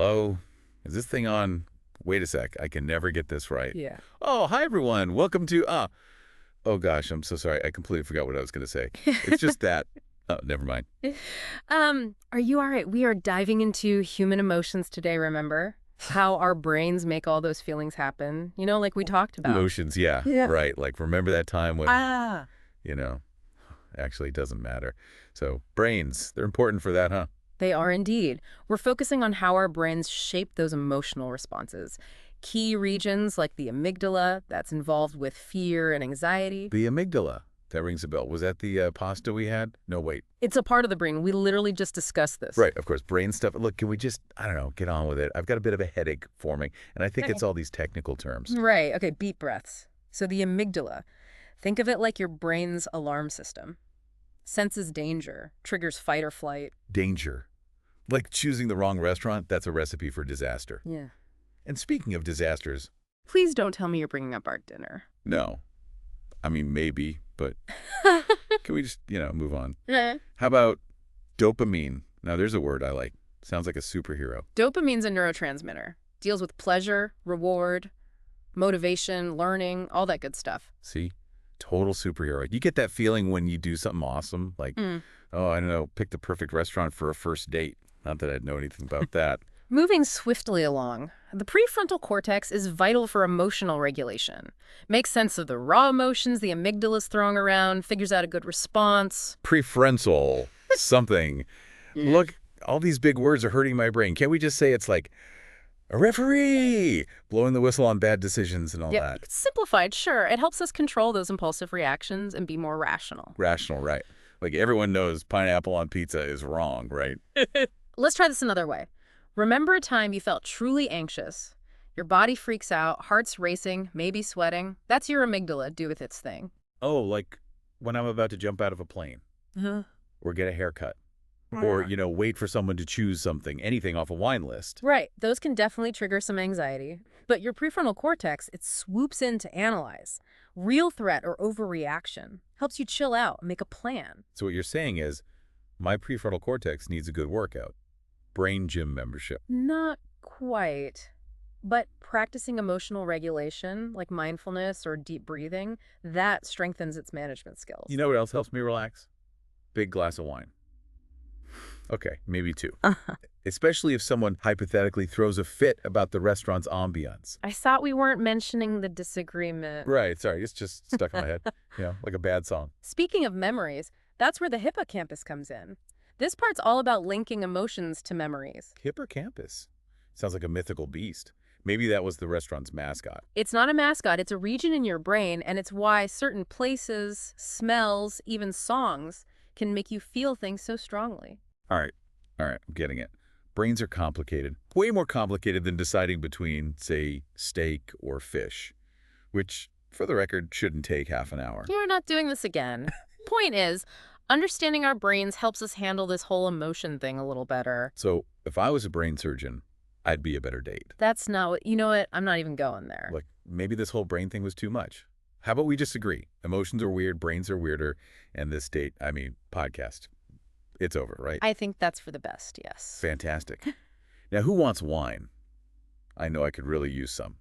Hello? Is this thing on? Wait a sec. I can never get this right. Yeah. Oh, hi, everyone. Welcome to, oh gosh, I'm so sorry. I completely forgot what I was going to say. It's just that. Oh, never mind. Are you all right? We are diving into human emotions today, remember? How our brains make all those feelings happen. You know, like we talked about. Emotions, yeah. Yeah. Right. Like, remember that time when, Ah. you know, actually it doesn't matter. So, brains, they're important for that, huh? They are indeed. We're focusing on how our brains shape those emotional responses. Key regions like the amygdala, that's involved with fear and anxiety. The amygdala. That rings a bell. Was that the pasta we had? No, wait. It's a part of the brain. We literally just discussed this. Right, of course. Brain stuff. Look, can we just, I don't know, get on with it? I've got a bit of a headache forming, and I think it's all these technical terms. Right. Okay, deep breaths. So the amygdala. Think of it like your brain's alarm system. Senses danger, triggers fight or flight. Danger. Like choosing the wrong restaurant, that's a recipe for disaster. Yeah. And speaking of disasters, Please don't tell me you're bringing up our dinner. no. I mean, maybe, but can we just, move on? Yeah. How about dopamine? Now, there's a word I like. Sounds like a superhero. Dopamine's a neurotransmitter. Deals with pleasure, reward, motivation, learning, all that good stuff. See? Total superhero. You get that feeling when you do something awesome, like, oh, I don't know, pick the perfect restaurant for a first date. Not that I'd know anything about that. Moving swiftly along, the prefrontal cortex is vital for emotional regulation. Makes sense of the raw emotions the amygdala's throwing around, figures out a good response. Prefrontal something. Look, all these big words are hurting my brain. Can't we just say it's like a referee blowing the whistle on bad decisions and all that? It's simplified, sure. It helps us control those impulsive reactions and be more rational. Rational, right. Like everyone knows pineapple on pizza is wrong, right? Let's try this another way. Remember a time you felt truly anxious. Your body freaks out, heart's racing, maybe sweating. That's your amygdala do with its thing. Oh, like when I'm about to jump out of a plane or get a haircut or, wait for someone to choose something, anything off a wine list. Right. Those can definitely trigger some anxiety. But your prefrontal cortex, it swoops in to analyze. Real threat or overreaction. Helps you chill out, make a plan. So what you're saying is my prefrontal cortex needs a good workout. Brain gym membership. Not quite. But practicing emotional regulation, like mindfulness or deep breathing, that strengthens its management skills. You know what else helps me relax? Big glass of wine. Okay, maybe two. Especially if someone hypothetically throws a fit about the restaurant's ambiance. I thought we weren't mentioning the disagreement. Right, sorry, it's just stuck in my head. Like a bad song. Speaking of memories, that's where the hippocampus comes in. This part's all about linking emotions to memories. Hippocampus. Sounds like a mythical beast. Maybe that was the restaurant's mascot. It's not a mascot, it's a region in your brain, and it's why certain places, smells, even songs can make you feel things so strongly. All right, I'm getting it. Brains are complicated. Way more complicated than deciding between, say, steak or fish. Which, for the record, shouldn't take half an hour. You're not doing this again. Point is, understanding our brains helps us handle this whole emotion thing a little better. So, if I was a brain surgeon, I'd be a better date. That's not what, you know what, I'm not even going there. Look, maybe this whole brain thing was too much. How about we disagree? Emotions are weird, brains are weirder, and this podcast, it's over, right? I think that's for the best, yes. Fantastic. Now, who wants wine? I know I could really use some.